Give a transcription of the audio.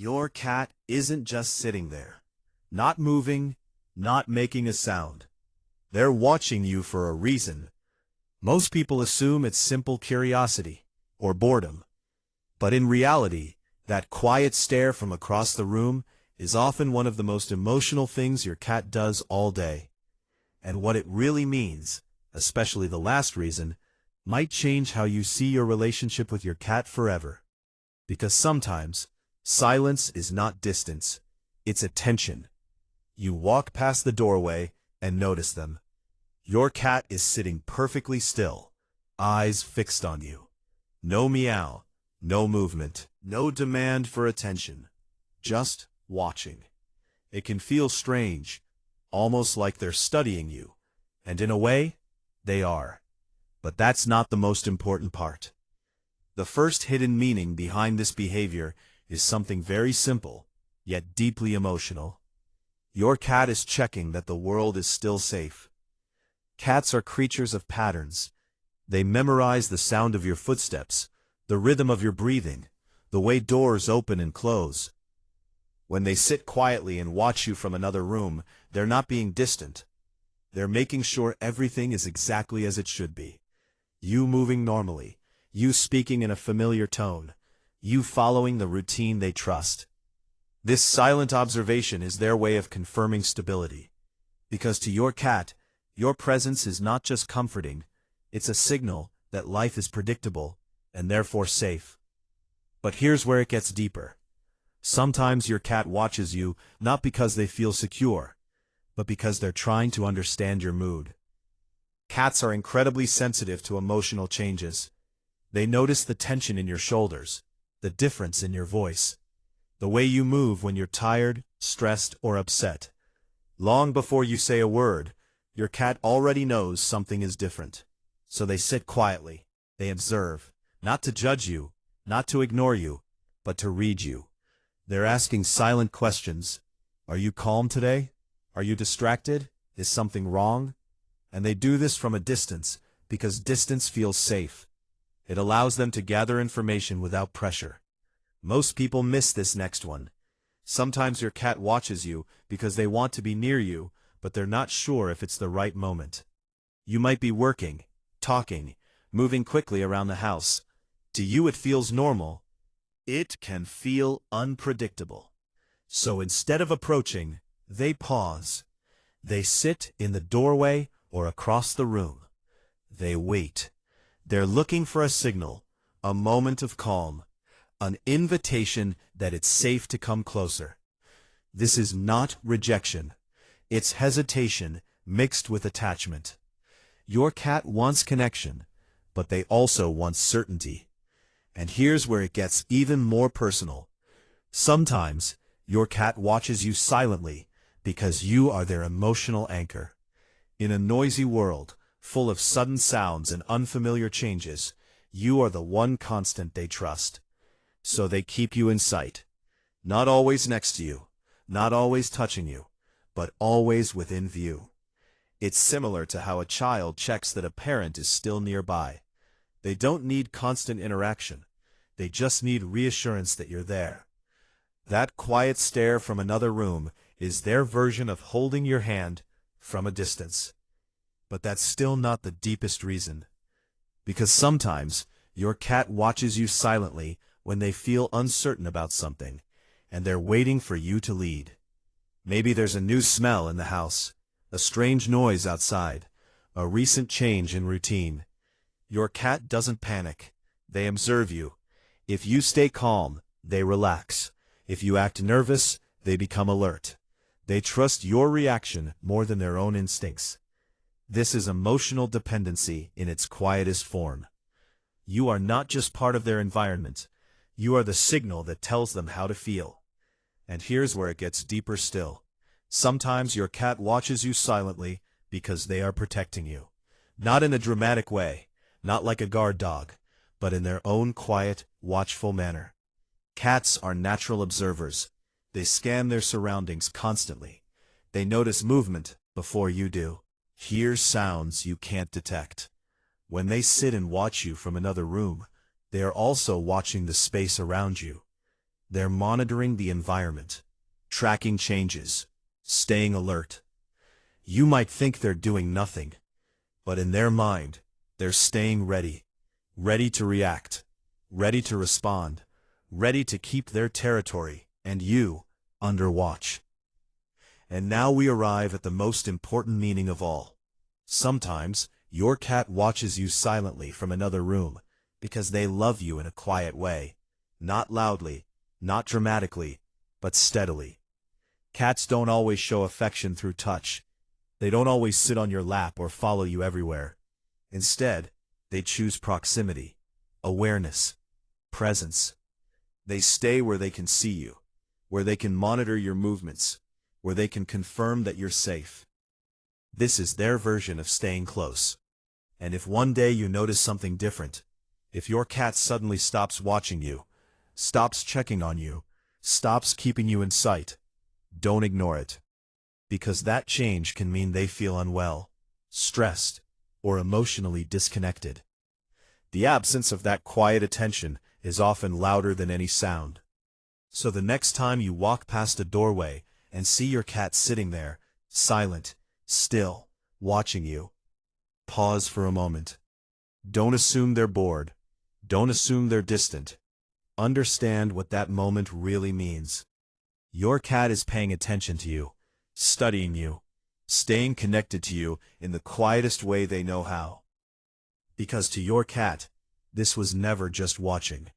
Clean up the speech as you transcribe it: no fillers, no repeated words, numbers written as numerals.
Your cat isn't just sitting there, not moving, not making a sound. They're watching you for a reason. Most people assume it's simple curiosity or boredom. But in reality, that quiet stare from across the room is often one of the most emotional things your cat does all day. And what it really means, especially the last reason, might change how you see your relationship with your cat forever. Because sometimes, silence is not distance, it's attention. You walk past the doorway and notice them. Your cat is sitting perfectly still, eyes fixed on you. No meow, no movement, no demand for attention. Just watching. It can feel strange, almost like they're studying you. And in a way, they are. But that's not the most important part. The first hidden meaning behind this behavior is something very simple, yet deeply emotional. Your cat is checking that the world is still safe. Cats are creatures of patterns. They memorize the sound of your footsteps, the rhythm of your breathing, the way doors open and close. When they sit quietly and watch you from another room, they're not being distant. They're making sure everything is exactly as it should be. You moving normally, you speaking in a familiar tone, you following the routine they trust. This silent observation is their way of confirming stability. Because to your cat, your presence is not just comforting, it's a signal that life is predictable and therefore safe. But here's where it gets deeper. Sometimes your cat watches you not because they feel secure, but because they're trying to understand your mood. Cats are incredibly sensitive to emotional changes. They notice the tension in your shoulders, the difference in your voice, the way you move when you're tired, stressed, or upset. Long before you say a word, your cat already knows something is different. So they sit quietly, they observe, not to judge you, not to ignore you, but to read you. They're asking silent questions. Are you calm today? Are you distracted? Is something wrong? And they do this from a distance, because distance feels safe. It allows them to gather information without pressure. Most people miss this next one. Sometimes your cat watches you because they want to be near you, but they're not sure if it's the right moment. You might be working, talking, moving quickly around the house. To you it feels normal. It can feel unpredictable. So instead of approaching, they pause. They sit in the doorway or across the room. They wait. They're looking for a signal, a moment of calm, an invitation that it's safe to come closer. This is not rejection. It's hesitation mixed with attachment. Your cat wants connection, but they also want certainty. And here's where it gets even more personal. Sometimes, your cat watches you silently because you are their emotional anchor. In a noisy world, full of sudden sounds and unfamiliar changes, you are the one constant they trust. So they keep you in sight. Not always next to you, not always touching you, but always within view. It's similar to how a child checks that a parent is still nearby. They don't need constant interaction. They just need reassurance that you're there. That quiet stare from another room is their version of holding your hand from a distance. But that's still not the deepest reason. Because sometimes, your cat watches you silently when they feel uncertain about something, and they're waiting for you to lead. Maybe there's a new smell in the house, a strange noise outside, a recent change in routine. Your cat doesn't panic. They observe you. If you stay calm, they relax. If you act nervous, they become alert. They trust your reaction more than their own instincts. This is emotional dependency in its quietest form. You are not just part of their environment. You are the signal that tells them how to feel. And here's where it gets deeper still. Sometimes your cat watches you silently because they are protecting you. Not in a dramatic way, not like a guard dog, but in their own quiet, watchful manner. Cats are natural observers. They scan their surroundings constantly. They notice movement before you do. Hear sounds you can't detect. When they sit and watch you from another room, they are also watching the space around you. They're monitoring the environment, tracking changes, staying alert. You might think they're doing nothing, but in their mind, they're staying ready, ready to react, ready to respond, ready to keep their territory and you under watch. And now we arrive at the most important meaning of all. Sometimes, your cat watches you silently from another room because they love you in a quiet way, not loudly, not dramatically, but steadily. Cats don't always show affection through touch. They don't always sit on your lap or follow you everywhere. Instead, they choose proximity, awareness, presence. They stay where they can see you, where they can monitor your movements, where they can confirm that you're safe. This is their version of staying close. And if one day you notice something different, if your cat suddenly stops watching you, stops checking on you, stops keeping you in sight, don't ignore it. Because that change can mean they feel unwell, stressed, or emotionally disconnected. The absence of that quiet attention is often louder than any sound. So the next time you walk past a doorway and see your cat sitting there, silent, still, watching you, pause for a moment. Don't assume they're bored. Don't assume they're distant. Understand what that moment really means. Your cat is paying attention to you, studying you, staying connected to you in the quietest way they know how. Because to your cat, this was never just watching.